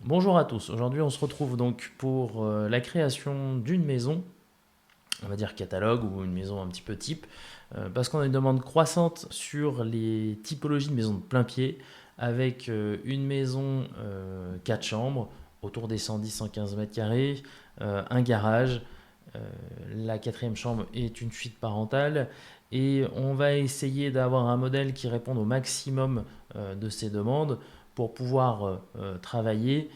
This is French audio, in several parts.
Bonjour à tous, aujourd'hui on se retrouve donc pour la création d'une maison, on va dire catalogue ou une maison un petit peu type, parce qu'on a une demande croissante sur les typologies de maisons de plein pied, avec une maison 4 chambres, autour des 110-115 mètres carrés, un garage, euh, la quatrième chambre est une suite parentale, et on va essayer d'avoir un modèle qui réponde au maximum de ces demandes pour pouvoir travailler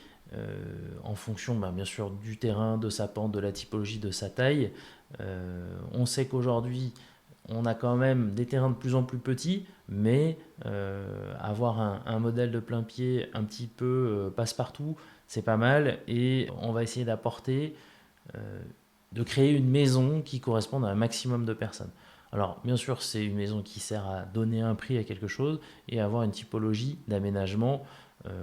en fonction bien sûr du terrain, de sa pente, de la typologie, de sa taille. On sait qu'aujourd'hui, on a quand même des terrains de plus en plus petits, mais avoir un modèle de plein pied un petit peu passe-partout, c'est pas mal. Et on va essayer d'apporter, de créer une maison qui corresponde à un maximum de personnes. Alors, bien sûr, c'est une maison qui sert à donner un prix à quelque chose et avoir une typologie d'aménagement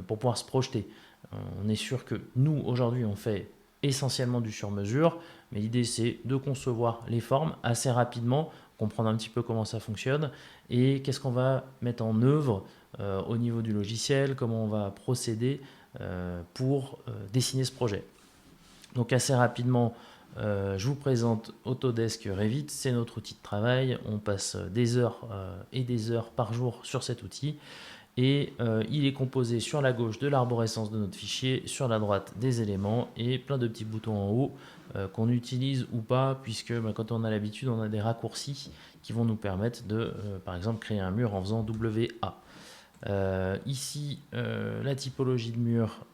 pour pouvoir se projeter. On est sûr que nous, aujourd'hui, on fait essentiellement du sur-mesure, mais l'idée, c'est de concevoir les formes assez rapidement, comprendre un petit peu comment ça fonctionne et qu'est-ce qu'on va mettre en œuvre au niveau du logiciel, comment on va procéder pour dessiner ce projet. Donc assez rapidement, je vous présente Autodesk Revit, c'est notre outil de travail. On passe des heures et des heures par jour sur cet outil. Et il est composé sur la gauche de l'arborescence de notre fichier, sur la droite des éléments et plein de petits boutons en haut qu'on utilise ou pas, puisque quand on a l'habitude, on a des raccourcis qui vont nous permettre de, par exemple, créer un mur en faisant WA. Ici, la typologie de mur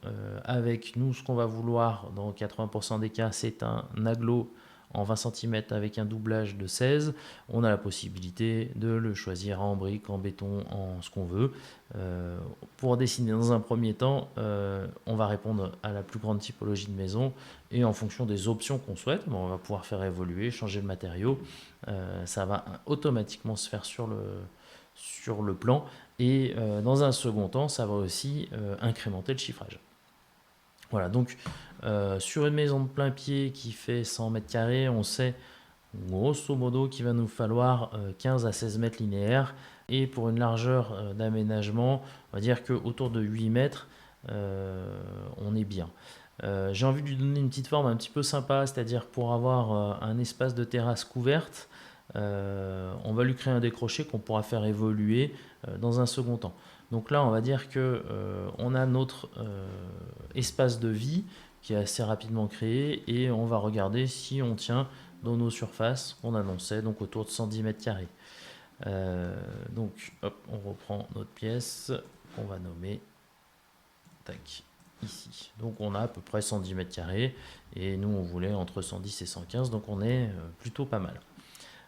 avec nous, ce qu'on va vouloir dans 80% des cas, c'est un aglo en 20 cm avec un doublage de 16. On a la possibilité de le choisir en briques, en béton, en ce qu'on veut. Pour dessiner dans un premier temps, on va répondre à la plus grande typologie de maison et en fonction des options qu'on souhaite, on va pouvoir faire évoluer, changer le matériau. Ça va automatiquement se faire sur le plan et dans un second temps, ça va aussi incrémenter le chiffrage. Voilà, donc sur une maison de plein pied qui fait 100 mètres carrés, on sait grosso modo qu'il va nous falloir 15 à 16 mètres linéaires. Et pour une largeur d'aménagement, on va dire qu'autour de 8 mètres, on est bien. J'ai envie de lui donner une petite forme un petit peu sympa, c'est-à-dire pour avoir un espace de terrasse couverte, on va lui créer un décroché qu'on pourra faire évoluer dans un second temps. Donc là, on va dire que on a notre espace de vie qui est assez rapidement créé et on va regarder si on tient dans nos surfaces qu'on annonçait, donc autour de 110 mètres carrés. Donc, hop, on reprend notre pièce qu'on va nommer tac, ici. Donc, on a à peu près 110 mètres carrés et nous, on voulait entre 110 et 115, donc on est plutôt pas mal.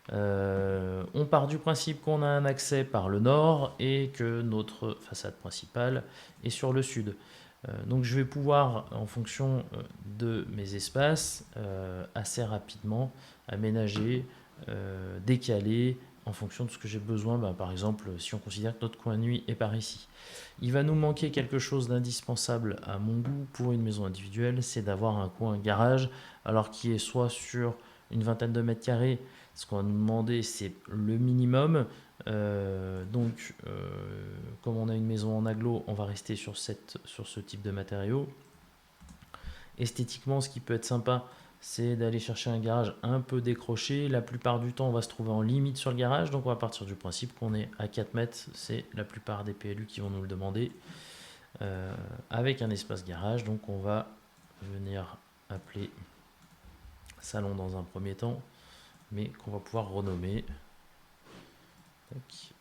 On part du principe qu'on a un accès par le nord et que notre façade principale est sur le sud. Donc je vais pouvoir, en fonction de mes espaces, assez rapidement aménager, décaler en fonction de ce que j'ai besoin. Par exemple, si on considère que notre coin de nuit est par ici. Il va nous manquer quelque chose d'indispensable à mon goût pour une maison individuelle, c'est d'avoir un coin garage, alors qui est soit sur une vingtaine de mètres carrés. Ce qu'on va nous demander, c'est le minimum. Comme on a une maison en aglo, on va rester sur ce type de matériaux. Esthétiquement, ce qui peut être sympa, c'est d'aller chercher un garage un peu décroché. La plupart du temps, on va se trouver en limite sur le garage. Donc, on va partir du principe qu'on est à 4 mètres. C'est la plupart des PLU qui vont nous le demander. Avec un espace garage. Donc, on va venir appeler salon dans un premier temps, mais qu'on va pouvoir renommer. Tac.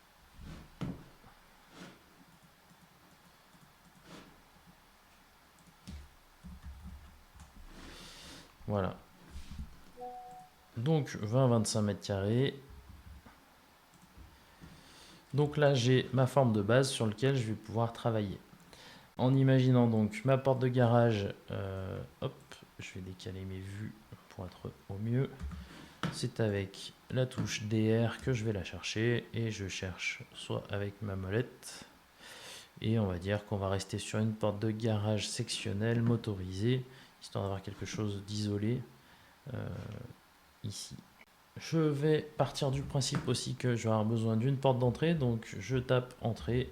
Voilà. Donc 20-25 mètres carrés. Donc là, j'ai ma forme de base sur laquelle je vais pouvoir travailler. En imaginant donc ma porte de garage, hop, je vais décaler mes vues pour être au mieux. C'est avec la touche DR que je vais la chercher et je cherche soit avec ma molette. Et on va dire qu'on va rester sur une porte de garage sectionnelle motorisée, histoire d'avoir quelque chose d'isolé ici. Je vais partir du principe aussi que je vais avoir besoin d'une porte d'entrée, donc je tape entrée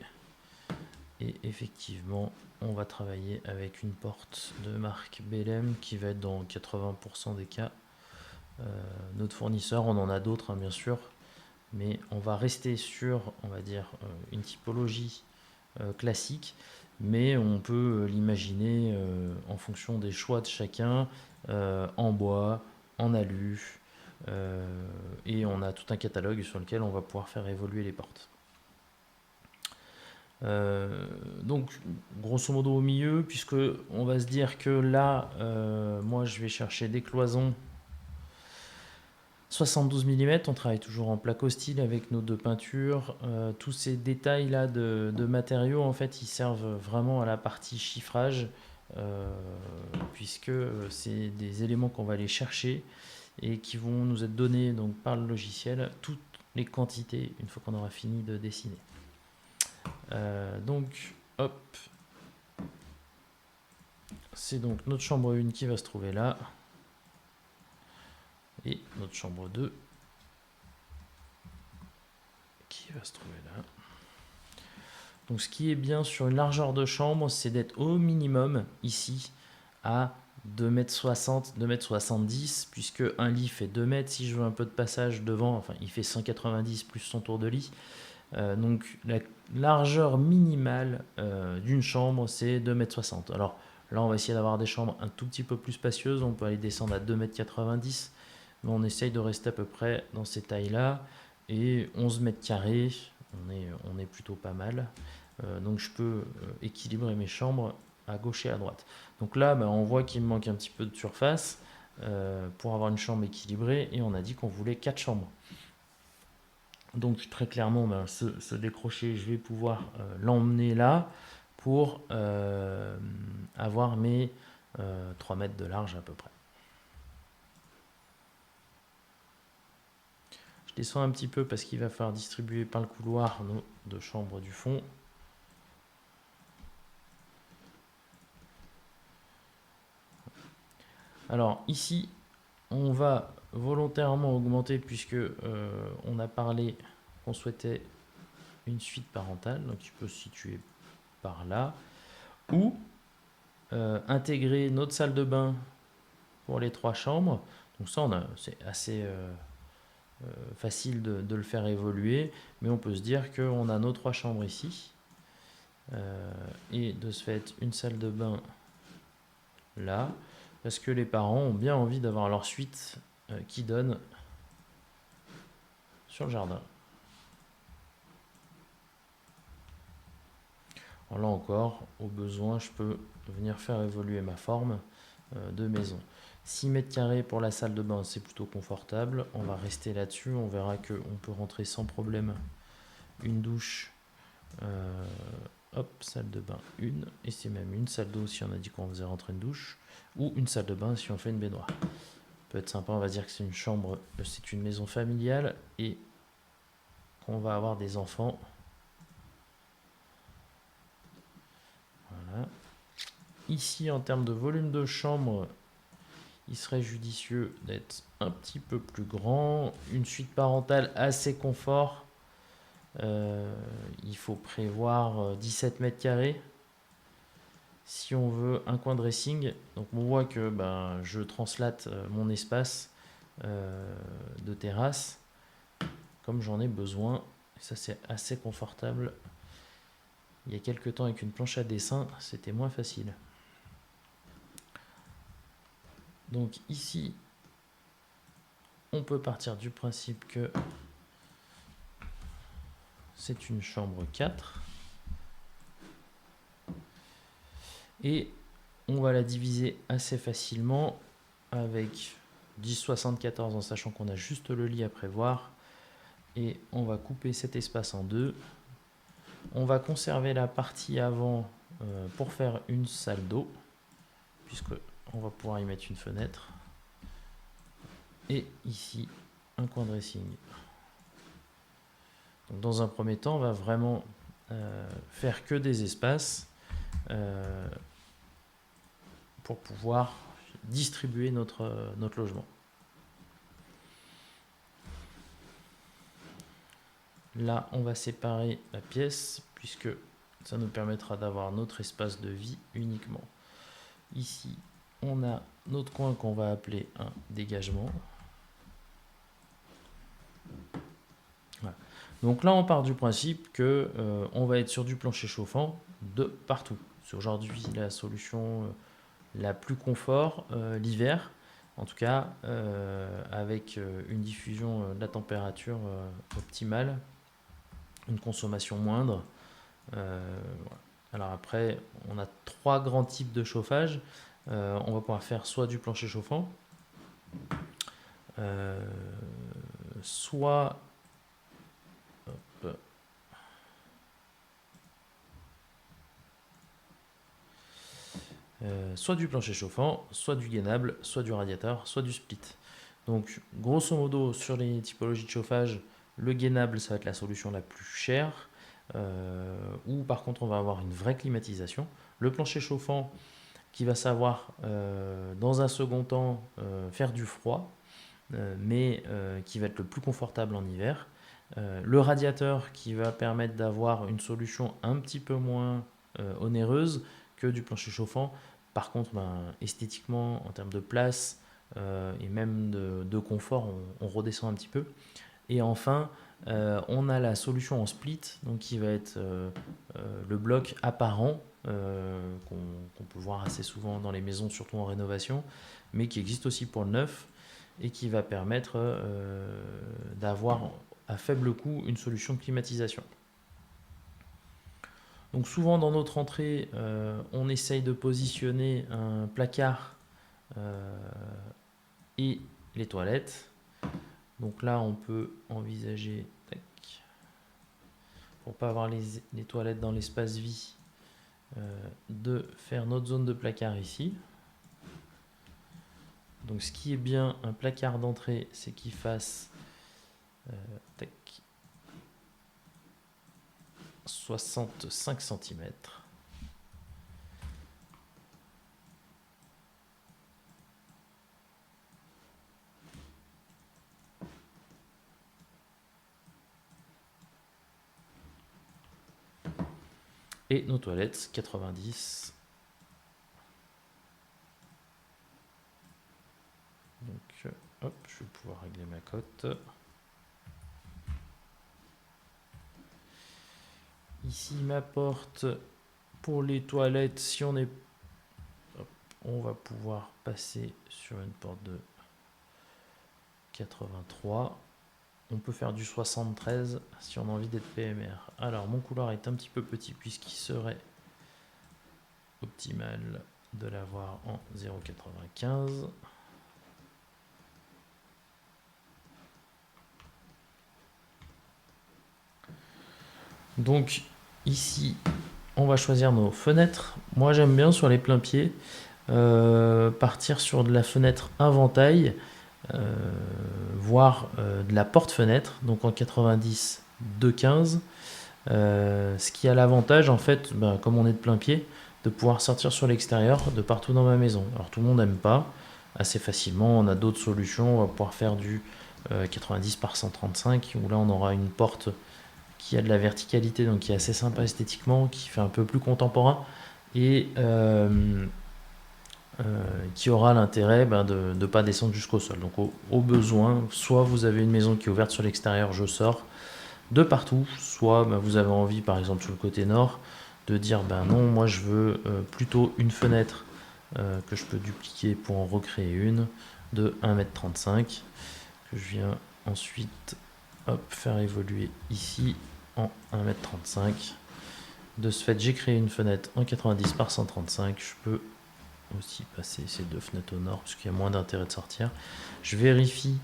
et effectivement on va travailler avec une porte de marque Bellem qui va être dans 80% des cas notre fournisseur. On en a d'autres, hein, bien sûr, mais on va rester sur, on va dire, une typologie classique, mais on peut l'imaginer en fonction des choix de chacun, en bois, en alu, et on a tout un catalogue sur lequel on va pouvoir faire évoluer les portes. Donc grosso modo au milieu, puisque on va se dire que là, moi je vais chercher des cloisons 72 mm, on travaille toujours en placo style avec nos deux peintures. Tous ces détails là de matériaux, en fait, ils servent vraiment à la partie chiffrage, puisque c'est des éléments qu'on va aller chercher et qui vont nous être donnés donc, par le logiciel, toutes les quantités une fois qu'on aura fini de dessiner. Donc, hop, c'est donc notre chambre 1 qui va se trouver là, et notre chambre 2 qui va se trouver là. Donc ce qui est bien sur une largeur de chambre, c'est d'être au minimum ici à 2,60 m, 2,70 m, puisque un lit fait 2 mètres. Si je veux un peu de passage devant, enfin il fait 190 plus son tour de lit. Donc la largeur minimale d'une chambre, c'est 2,60 m. Alors là, on va essayer d'avoir des chambres un tout petit peu plus spacieuses. On peut aller descendre à 2,90 m, mais on essaye de rester à peu près dans ces tailles-là. Et 11 mètres carrés, on est plutôt pas mal. Donc je peux équilibrer mes chambres à gauche et à droite. Donc là, on voit qu'il me manque un petit peu de surface pour avoir une chambre équilibrée, et on a dit qu'on voulait 4 chambres. Donc très clairement, ce décroché, je vais pouvoir l'emmener là pour avoir mes 3 mètres de large à peu près. Je descends un petit peu parce qu'il va falloir distribuer par le couloir nos deux chambres du fond. Alors ici, on va volontairement augmenter puisque on a parlé qu'on souhaitait une suite parentale, donc il peut se situer par là, ou intégrer notre salle de bain pour les 3 chambres. Donc ça, c'est assez facile de le faire évoluer, mais on peut se dire qu'on a nos 3 chambres ici, et de ce fait une salle de bain là, parce que les parents ont bien envie d'avoir leur suite qui donne sur le jardin. Alors là encore, au besoin, je peux venir faire évoluer ma forme de maison. 6 mètres carrés pour la salle de bain, c'est plutôt confortable. On va rester là-dessus. On verra qu'on peut rentrer sans problème une douche. Hop, salle de bain, une. Et c'est même une salle d'eau si on a dit qu'on faisait rentrer une douche. Ou une salle de bain si on fait une baignoire. Peut être sympa, on va dire que c'est une chambre, c'est une maison familiale et qu'on va avoir des enfants. Voilà. Ici, en termes de volume de chambre, il serait judicieux d'être un petit peu plus grand. Une suite parentale assez confort. Il faut prévoir 17 mètres carrés. Si on veut un coin dressing, donc on voit que je translate mon espace de terrasse comme j'en ai besoin. Et ça, c'est assez confortable. Il y a quelques temps, avec une planche à dessin, c'était moins facile. Donc ici, on peut partir du principe que c'est une chambre 4. Et on va la diviser assez facilement avec 10,74 en sachant qu'on a juste le lit à prévoir. Et on va couper cet espace en deux. On va conserver la partie avant pour faire une salle d'eau, puisque on va pouvoir y mettre une fenêtre. Et ici, un coin dressing. Donc dans un premier temps, on va vraiment faire que des espaces pour pouvoir distribuer notre logement. Là, on va séparer la pièce puisque Ça nous permettra d'avoir notre espace de vie uniquement. Ici, on a notre coin qu'on va appeler un dégagement. Voilà. Donc là, on part du principe que on va être sur du plancher chauffant de partout. C'est aujourd'hui la solution la plus confort l'hiver, en tout cas avec une diffusion de la température optimale, une consommation moindre. Voilà. Alors après, on a 3 grands types de chauffage. On va pouvoir faire soit du plancher chauffant, soit hop, soit du plancher chauffant, soit du gainable, soit du radiateur, soit du split. Donc grosso modo sur les typologies de chauffage, le gainable ça va être la solution la plus chère, ou par contre on va avoir une vraie climatisation. Le plancher chauffant qui va savoir dans un second temps faire du froid, mais qui va être le plus confortable en hiver. Le radiateur qui va permettre d'avoir une solution un petit peu moins onéreuse que du plancher chauffant. Par contre, esthétiquement, en termes de place et même de confort, on redescend un petit peu. Et enfin, on a la solution en split, donc qui va être le bloc apparent qu'on peut voir assez souvent dans les maisons, surtout en rénovation, mais qui existe aussi pour le neuf et qui va permettre d'avoir à faible coût une solution de climatisation. Donc souvent dans notre entrée, on essaye de positionner un placard et les toilettes. Donc là, on peut envisager, pour pas avoir les toilettes dans l'espace vie, de faire notre zone de placard ici. Donc ce qui est bien, un placard d'entrée, c'est qu'il fasse 65 cm. Et nos toilettes, 90. Donc, hop, je vais pouvoir régler ma cote. Ici, ma porte pour les toilettes, si on est... Hop, on va pouvoir passer sur une porte de 83. On peut faire du 73 si on a envie d'être PMR. Alors, mon couloir est un petit peu petit puisqu'il serait optimal de l'avoir en 0,95. Donc, ici, on va choisir nos fenêtres. Moi, j'aime bien sur les pleins pieds partir sur de la fenêtre inventail, voire de la porte-fenêtre, donc en 90 2,15. Ce qui a l'avantage, en fait, comme on est de plein pied, de pouvoir sortir sur l'extérieur de partout dans ma maison. Alors tout le monde n'aime pas assez facilement, on a d'autres solutions, on va pouvoir faire du 90 par 135, où là on aura une porte qui a de la verticalité, donc qui est assez sympa esthétiquement, qui fait un peu plus contemporain, et qui aura l'intérêt de ne pas descendre jusqu'au sol. Donc au besoin, soit vous avez une maison qui est ouverte sur l'extérieur, je sors de partout, soit vous avez envie, par exemple sur le côté nord, de dire non, moi je veux plutôt une fenêtre que je peux dupliquer pour en recréer une de 1,35 m, que je viens ensuite faire évoluer ici en 1,35 m. De ce fait, j'ai créé une fenêtre en 90 par 135. Je peux aussi passer ces deux fenêtres au nord parce qu'il y a moins d'intérêt de sortir. Je vérifie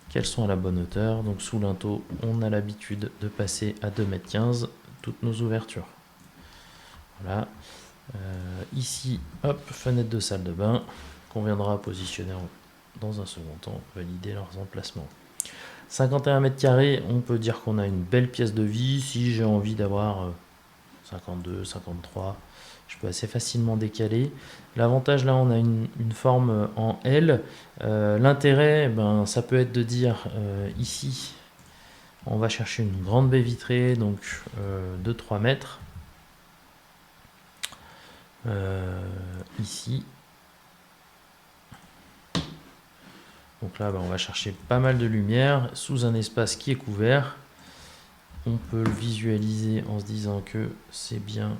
qu'elles sont à la bonne hauteur. Donc sous linteau, on a l'habitude de passer à 2,15 m toutes nos ouvertures. Voilà. Ici, hop, fenêtre de salle de bain qu'on viendra positionner dans un second temps, valider leurs emplacements. 51 mètres carrés, on peut dire qu'on a une belle pièce de vie. Si j'ai envie d'avoir 52, 53, je peux assez facilement décaler. L'avantage là, on a une forme en L. L'intérêt, ça peut être de dire ici, on va chercher une grande baie vitrée, donc de 3 mètres. ici. Donc là, on va chercher pas mal de lumière sous un espace qui est couvert. On peut le visualiser en se disant que c'est bien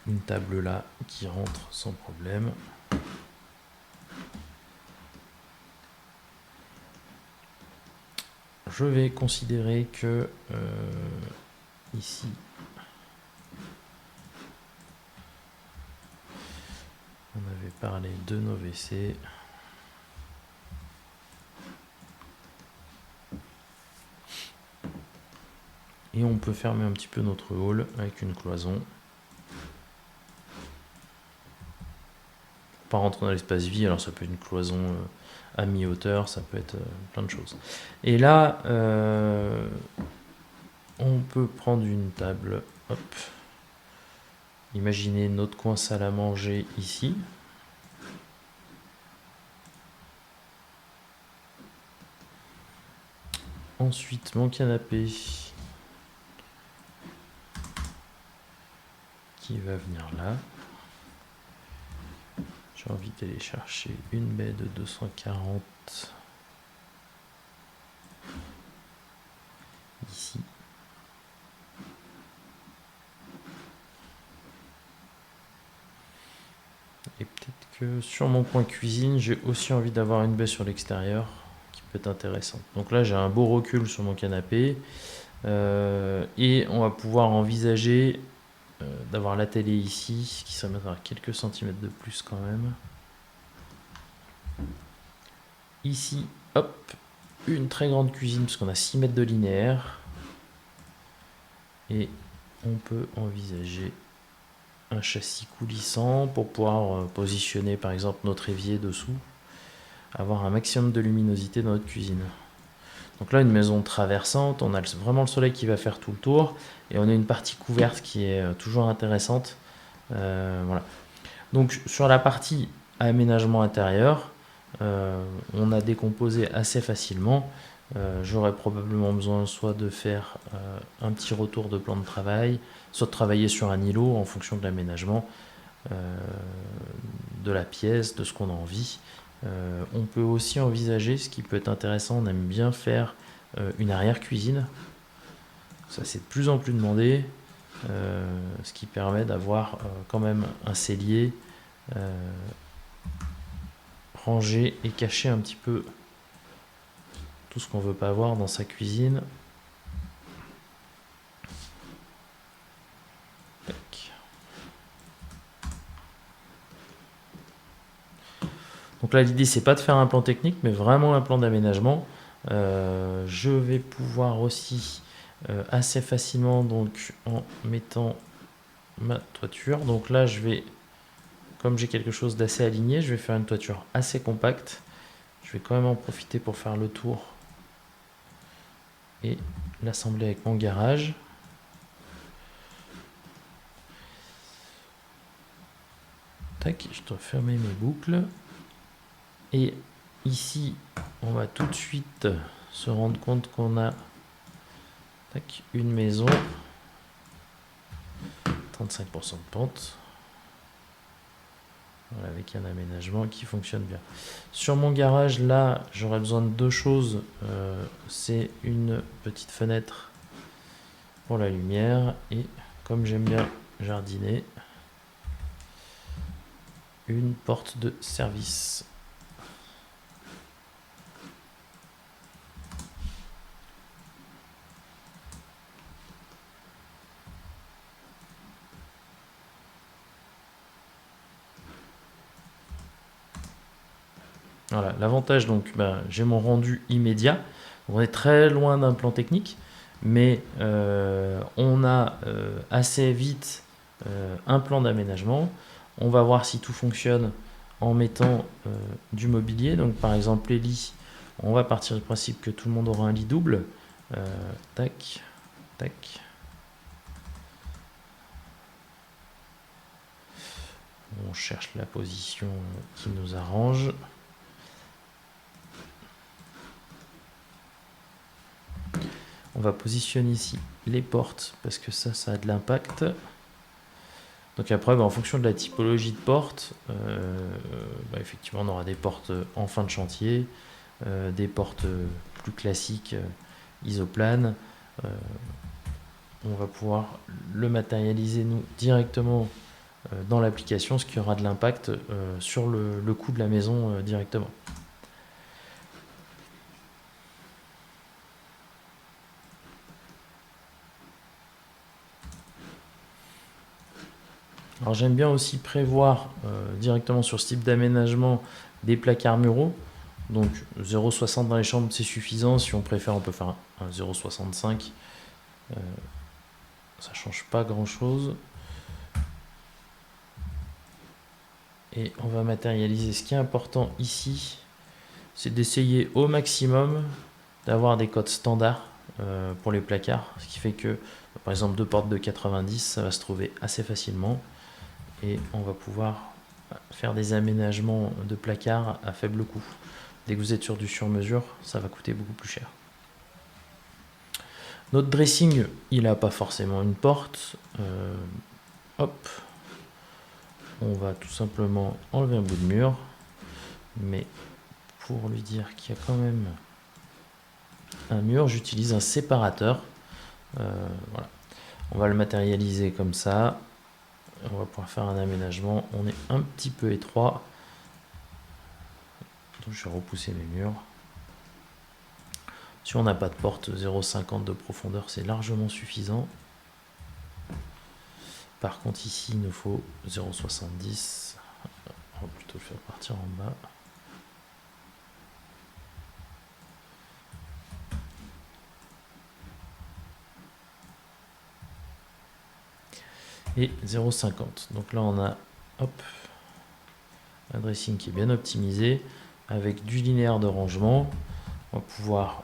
une table là qui rentre sans problème. Je vais considérer que ici, on avait parlé de nos WC. Et on peut fermer un petit peu notre hall avec une cloison. Pas rentrer dans l'espace vie, alors ça peut être une cloison à mi-hauteur, ça peut être plein de choses. Et là, on peut prendre une table, hop. Imaginez notre coin salle à manger ici. Ensuite, mon canapé qui va venir là. J'ai envie d'aller chercher une baie de 240 ici. Et peut-être que sur mon coin cuisine, j'ai aussi envie d'avoir une baie sur l'extérieur qui peut être intéressante. Donc là, j'ai un beau recul sur mon canapé. Et on va pouvoir envisager d'avoir la télé ici, qui serait mettre quelques centimètres de plus quand même. Ici, hop, une très grande cuisine, parce qu'on a 6 mètres de linéaire. Et on peut envisager un châssis coulissant pour pouvoir positionner par exemple notre évier dessous, avoir un maximum de luminosité dans notre cuisine. Donc là, une maison traversante, on a vraiment le soleil qui va faire tout le tour et on a une partie couverte qui est toujours intéressante. Voilà. Donc sur la partie aménagement intérieur, on a décomposé assez facilement. J'aurais probablement besoin soit de faire un petit retour de plan de travail, soit de travailler sur un îlot en fonction de l'aménagement de la pièce, de ce qu'on a envie. On peut aussi envisager, ce qui peut être intéressant, on aime bien faire une arrière-cuisine. Ça, c'est de plus en plus demandé, ce qui permet d'avoir quand même un cellier rangé et caché un petit peu tout ce qu'on ne veut pas avoir dans sa cuisine. Donc là, l'idée, c'est pas de faire un plan technique, mais vraiment un plan d'aménagement. Je vais pouvoir aussi assez facilement, donc en mettant ma toiture. Donc là, je vais, comme j'ai quelque chose d'assez aligné, je vais faire une toiture assez compacte. Je vais quand même en profiter pour faire le tour et l'assembler avec mon garage. Tac, je dois fermer mes boucles. Et ici, on va tout de suite se rendre compte qu'on a une maison, 35% de pente, voilà, avec un aménagement qui fonctionne bien. Sur mon garage, là, j'aurais besoin de deux choses. C'est une petite fenêtre pour la lumière et, comme j'aime bien jardiner, une porte de service. Voilà, l'avantage, donc, j'ai mon rendu immédiat. On est très loin d'un plan technique, mais on a assez vite un plan d'aménagement. On va voir si tout fonctionne en mettant du mobilier. Donc, par exemple, les lits, on va partir du principe que tout le monde aura un lit double. Tac, tac. On cherche la position qui nous arrange. On va positionner ici les portes parce que ça a de l'impact. Donc après, en fonction de la typologie de porte, effectivement, on aura des portes en fin de chantier, des portes plus classiques, isoplanes. On va pouvoir le matérialiser nous directement dans l'application, ce qui aura de l'impact sur le coût de la maison directement. Alors j'aime bien aussi prévoir directement sur ce type d'aménagement des placards muraux. Donc 0,60 dans les chambres c'est suffisant. Si on préfère, on peut faire un 0,65. Ça change pas grand chose. Et on va matérialiser. Ce qui est important ici, c'est d'essayer au maximum d'avoir des codes standards pour les placards. Ce qui fait que, par exemple, deux portes de 90, ça va se trouver assez facilement. Et on va pouvoir faire des aménagements de placards à faible coût. Dès que vous êtes sur du sur-mesure, ça va coûter beaucoup plus cher. Notre dressing, il n'a pas forcément une porte. Hop. On va tout simplement enlever un bout de mur. Mais pour lui dire qu'il y a quand même un mur, j'utilise un séparateur. Voilà. On va le matérialiser comme ça. On va pouvoir faire un aménagement. On est un petit peu étroit. Donc je vais repousser mes murs. Si on n'a pas de porte, 0,50 de profondeur, c'est largement suffisant. Par contre, ici, il nous faut 0,70. On va plutôt le faire partir en bas. Et 0,50. Donc là, on a un dressing qui est bien optimisé avec du linéaire de rangement. On va pouvoir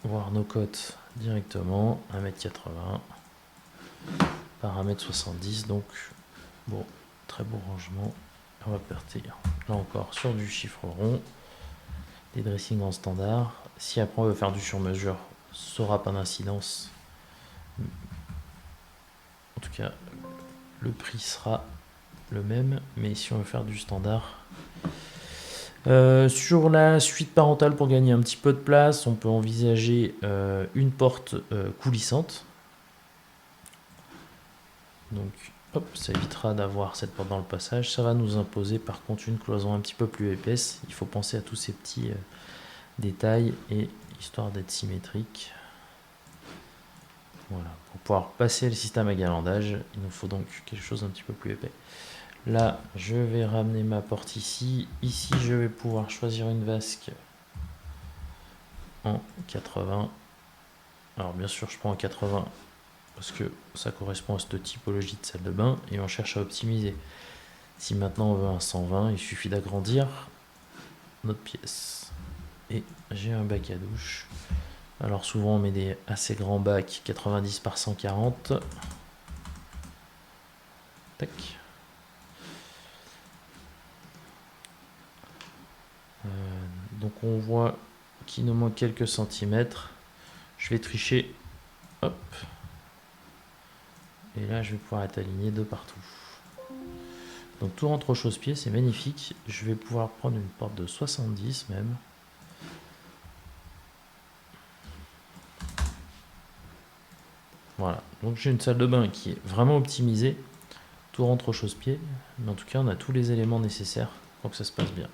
voir nos cotes directement. 1,80 m par 1,70 m. Donc, bon, très beau rangement. On va partir là encore sur du chiffre rond. Des dressings en standard. Si après on veut faire du sur-mesure, ça n'aura pas d'incidence. En tout cas, le prix sera le même, mais si on veut faire du standard. Sur la suite parentale, pour gagner un petit peu de place, on peut envisager une porte coulissante. Donc, hop, ça évitera d'avoir cette porte dans le passage. Ça va nous imposer par contre une cloison un petit peu plus épaisse. Il faut penser à tous ces petits détails et histoire d'être symétrique. Voilà, pour pouvoir passer le système à galandage, il nous faut donc quelque chose d'un petit peu plus épais. Là, je vais ramener ma porte ici. Ici, je vais pouvoir choisir une vasque en 80. Alors, bien sûr, je prends en 80 parce que ça correspond à cette typologie de salle de bain et on cherche à optimiser. Si maintenant on veut un 120, il suffit d'agrandir notre pièce. Et j'ai un bac à douche. Alors souvent on met des assez grands bacs, 90 par 140. Tac. Donc on voit qu'il nous manque quelques centimètres. Je vais tricher. Hop. Et là je vais pouvoir être aligné de partout. Donc tout rentre au chausse-pied, c'est magnifique. Je vais pouvoir prendre une porte de 70 même. Voilà, donc j'ai une salle de bain qui est vraiment optimisée. Tout rentre au chausse-pied, mais en tout cas on a tous les éléments nécessaires pour que ça se passe bien.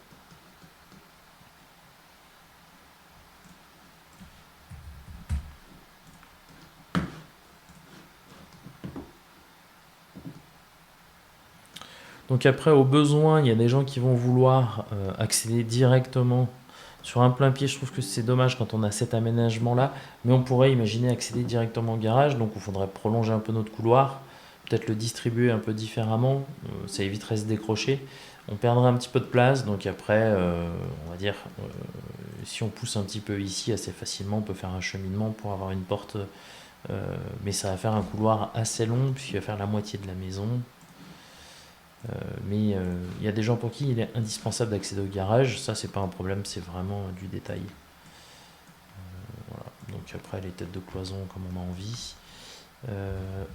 Donc après, au besoin, il y a des gens qui vont vouloir accéder directement sur un plein pied. Je trouve que c'est dommage quand on a cet aménagement-là, mais on pourrait imaginer accéder directement au garage. Donc il faudrait prolonger un peu notre couloir, peut-être le distribuer un peu différemment. Ça éviterait de se décrocher. On perdrait un petit peu de place. Donc après, on va dire, si on pousse un petit peu ici assez facilement, on peut faire un cheminement pour avoir une porte. Mais ça va faire un couloir assez long puisqu'il va faire la moitié de la maison. Mais il y a des gens pour qui il est indispensable d'accéder au garage. Ça, c'est pas un problème, c'est vraiment du détail. Voilà. Donc donc après les têtes de cloison comme on a envie.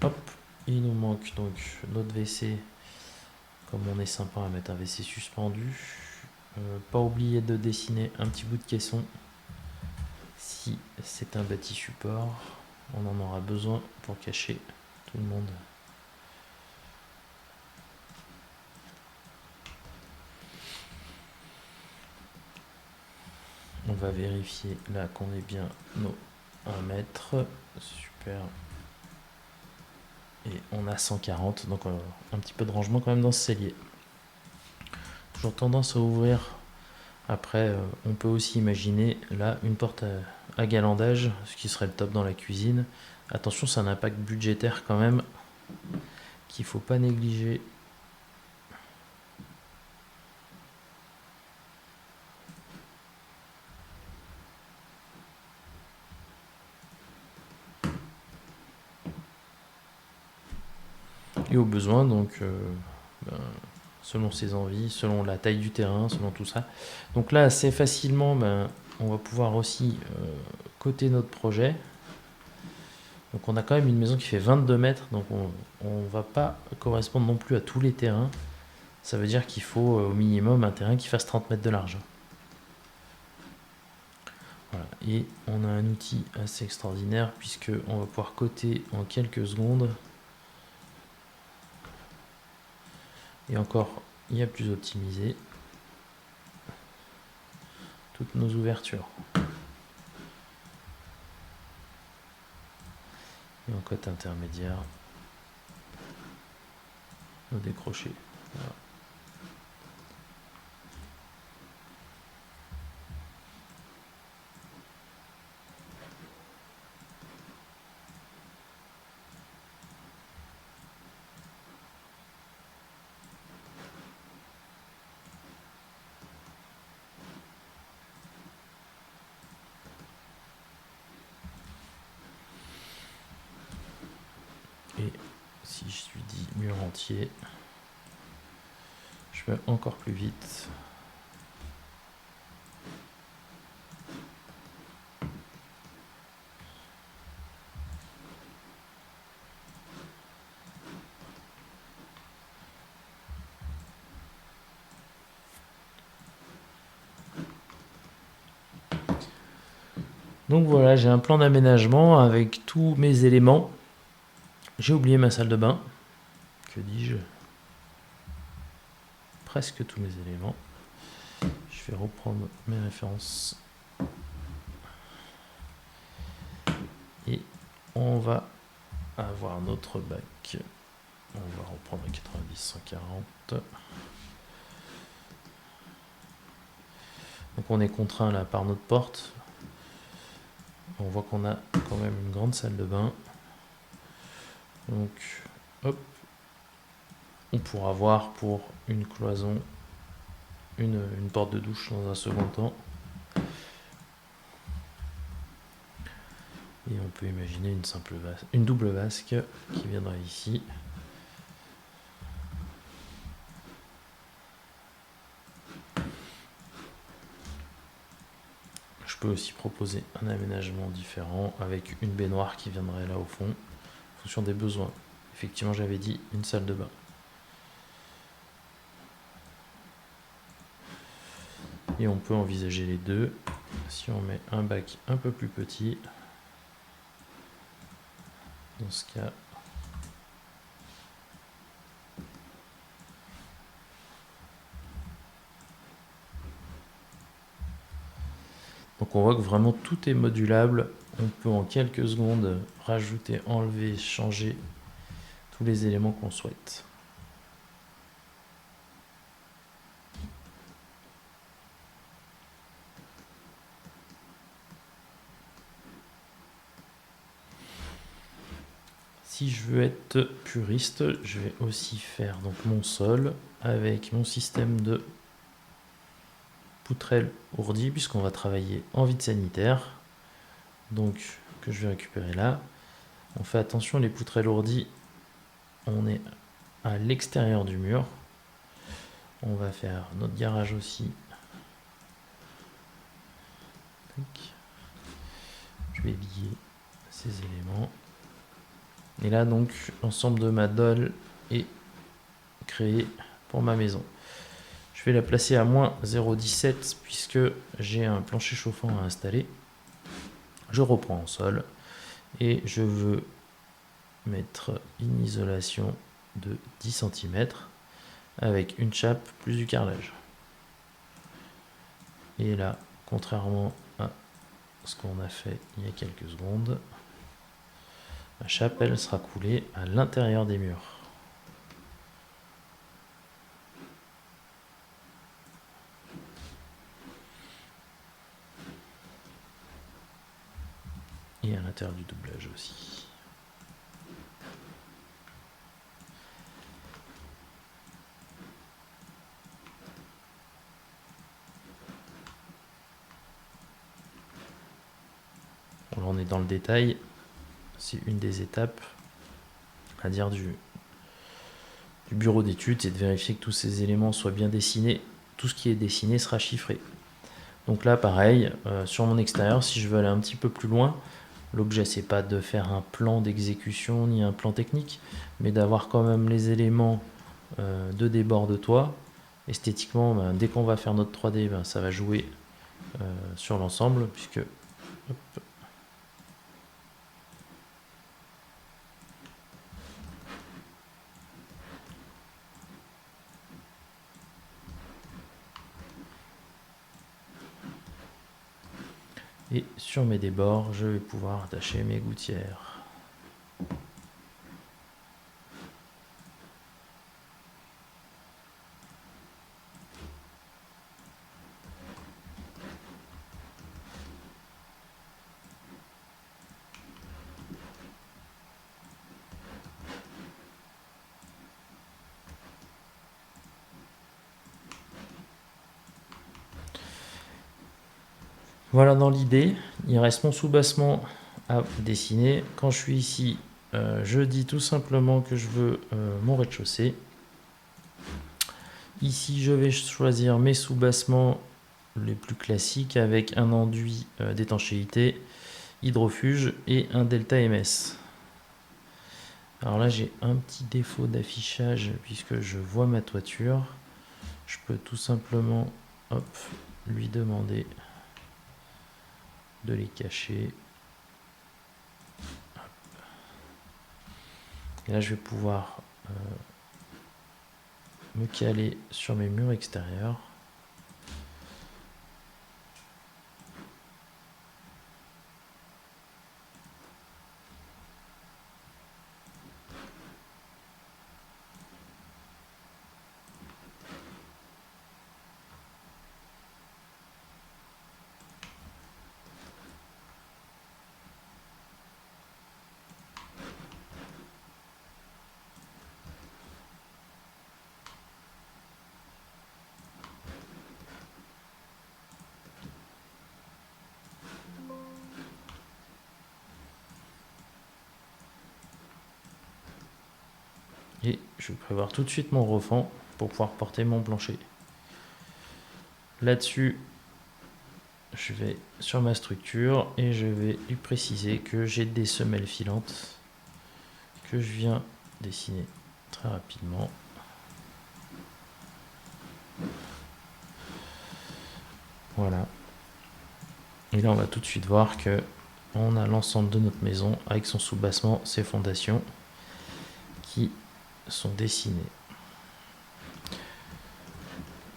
Hop, il nous manque donc notre WC. Comme on est sympa, à mettre un WC suspendu. Pas oublier de dessiner un petit bout de caisson. Si c'est un bâti support, on en aura besoin pour cacher tout le monde. On va vérifier là qu'on est bien nos 1 mètre. Super. Et on a 140, donc un petit peu de rangement quand même dans ce cellier. Toujours tendance à ouvrir. Après, on peut aussi imaginer là une porte à galandage, ce qui serait le top dans la cuisine. Attention, c'est un impact budgétaire quand même qu'il ne faut pas négliger. Et au besoin, donc, selon ses envies, selon la taille du terrain, selon tout ça. Donc là, assez facilement, on va pouvoir aussi coter notre projet. Donc on a quand même une maison qui fait 22 mètres, donc on ne va pas correspondre non plus à tous les terrains. Ça veut dire qu'il faut au minimum un terrain qui fasse 30 mètres de large. Voilà. Et on a un outil assez extraordinaire puisque on va pouvoir coter en quelques secondes. Et encore, il y a plus optimisé toutes nos ouvertures. Et en cote intermédiaire, nos décrochés. Voilà. Et si je lui dis mur entier, je vais encore plus vite. Donc voilà, j'ai un plan d'aménagement avec tous mes éléments. J'ai oublié ma salle de bain. Que dis-je? Presque tous mes éléments. Je vais reprendre mes références. Et on va avoir notre bac. On va reprendre 90-140. Donc on est contraint là par notre porte. On voit qu'on a quand même une grande salle de bain. Donc hop. On pourra voir pour une cloison une porte de douche dans un second temps. Et on peut imaginer une double vasque qui viendra ici. Je peux aussi proposer un aménagement différent avec une baignoire qui viendrait là au fond, en fonction des besoins. Effectivement, j'avais dit une salle de bain. Et on peut envisager les deux. Si on met un bac un peu plus petit, dans ce cas, donc on voit que vraiment tout est modulable. On peut en quelques secondes rajouter, enlever, changer tous les éléments qu'on souhaite. Si je veux être puriste, je vais aussi faire donc mon sol avec mon système de poutrelle ourdie puisqu'on va travailler en vide sanitaire. Donc que je vais récupérer là. On fait attention, les poutrelles ourdies, on est à l'extérieur du mur. On va faire notre garage aussi. Je vais lier ces éléments. Et là donc l'ensemble de ma dalle est créé pour ma maison. Je vais la placer à moins 0,17 puisque j'ai un plancher chauffant à installer. Je reprends en sol et je veux mettre une isolation de 10 cm avec une chape plus du carrelage. Et là, contrairement à ce qu'on a fait il y a quelques secondes, la chape elle sera coulée à l'intérieur des murs. Et à l'intérieur du doublage aussi. Bon, là on est dans le détail, c'est une des étapes à dire du bureau d'études, c'est de vérifier que tous ces éléments soient bien dessinés. Tout ce qui est dessiné sera chiffré. Donc là pareil, sur mon extérieur, si je veux aller un petit peu plus loin, l'objet c'est pas de faire un plan d'exécution ni un plan technique, mais d'avoir quand même les éléments de débord de toit. Esthétiquement, dès qu'on va faire notre 3D, ça va jouer sur l'ensemble, puisque hop, et sur mes débords, je vais pouvoir attacher mes gouttières. Voilà dans l'idée, il reste mon soubassement à dessiner. Quand je suis ici, je dis tout simplement que je veux mon rez-de-chaussée. Ici, je vais choisir mes soubassements les plus classiques avec un enduit d'étanchéité, hydrofuge et un delta MS. Alors là, j'ai un petit défaut d'affichage puisque je vois ma toiture. Je peux tout simplement lui demander de les cacher. Et là, je vais pouvoir me caler sur mes murs extérieurs. Et je vais prévoir tout de suite mon refend pour pouvoir porter mon plancher. Là-dessus, je vais sur ma structure et je vais lui préciser que j'ai des semelles filantes que je viens dessiner très rapidement. Voilà. Et là, on va tout de suite voir que on a l'ensemble de notre maison avec son soubassement, ses fondations qui sont dessinées.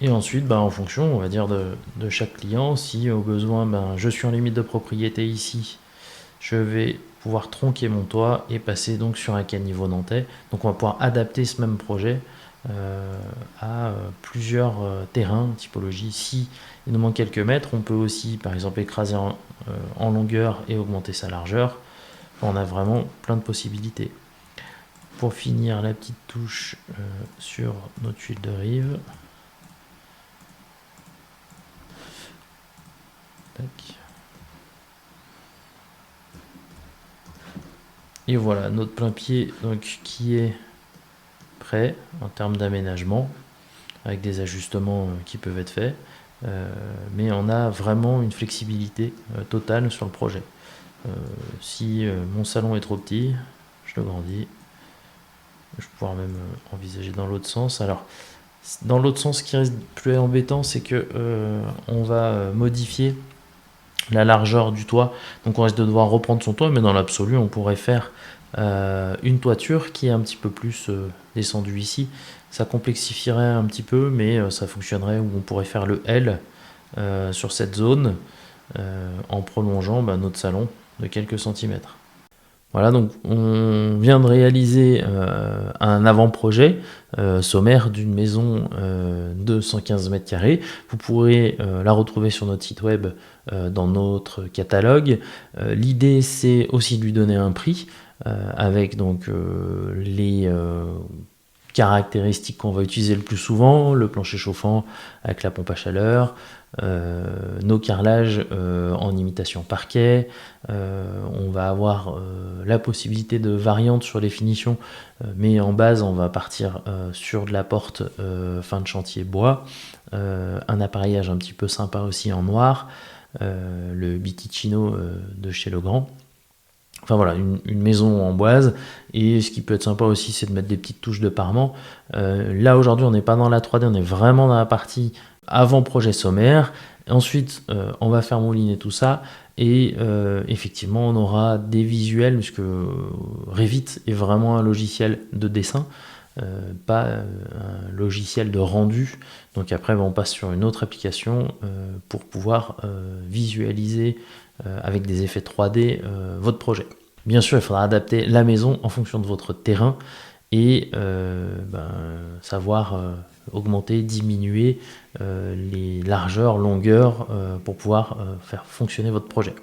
Et ensuite, en fonction, on va dire, de chaque client, si au besoin, je suis en limite de propriété ici, je vais pouvoir tronquer mon toit et passer donc sur un caniveau nantais. Donc on va pouvoir adapter ce même projet à plusieurs terrains, typologies. Si il nous manque quelques mètres, on peut aussi, par exemple, écraser en longueur et augmenter sa largeur. On a vraiment plein de possibilités. Pour finir, la petite touche sur nos tuiles de rive. Tac. Et voilà notre plein pied donc, qui est prêt en termes d'aménagement avec des ajustements qui peuvent être faits, mais on a vraiment une flexibilité totale sur le projet. Si mon salon est trop petit, je le grandis. Je vais pouvoir même envisager dans l'autre sens. Alors, dans l'autre sens, ce qui reste plus embêtant, c'est que on va modifier la largeur du toit. Donc on risque de devoir reprendre son toit, mais dans l'absolu, on pourrait faire une toiture qui est un petit peu plus descendue ici. Ça complexifierait un petit peu, mais ça fonctionnerait où on pourrait faire le L sur cette zone en prolongeant notre salon de quelques centimètres. Voilà, donc on vient de réaliser un avant-projet sommaire d'une maison de 115 mètres carrés. Vous pourrez la retrouver sur notre site web dans notre catalogue. L'idée, c'est aussi de lui donner un prix avec donc les caractéristiques qu'on va utiliser le plus souvent, le plancher chauffant avec la pompe à chaleur, nos carrelages en imitation parquet. On va avoir la possibilité de variantes sur les finitions, mais en base on va partir sur de la porte fin de chantier bois, un appareillage un petit peu sympa aussi en noir, le Biticino de chez Legrand. Enfin voilà, une maison en boise. Et ce qui peut être sympa aussi, c'est de mettre des petites touches de parement. Là aujourd'hui, on n'est pas dans la 3D, on est vraiment dans la partie avant projet sommaire. Ensuite, on va faire mouliner tout ça. Et effectivement, on aura des visuels, puisque Revit est vraiment un logiciel de dessin, pas un logiciel de rendu. Donc après, on passe sur une autre application pour pouvoir visualiser avec des effets 3D votre projet. Bien sûr, il faudra adapter la maison en fonction de votre terrain et savoir augmenter, diminuer les largeurs, longueurs pour pouvoir faire fonctionner votre projet.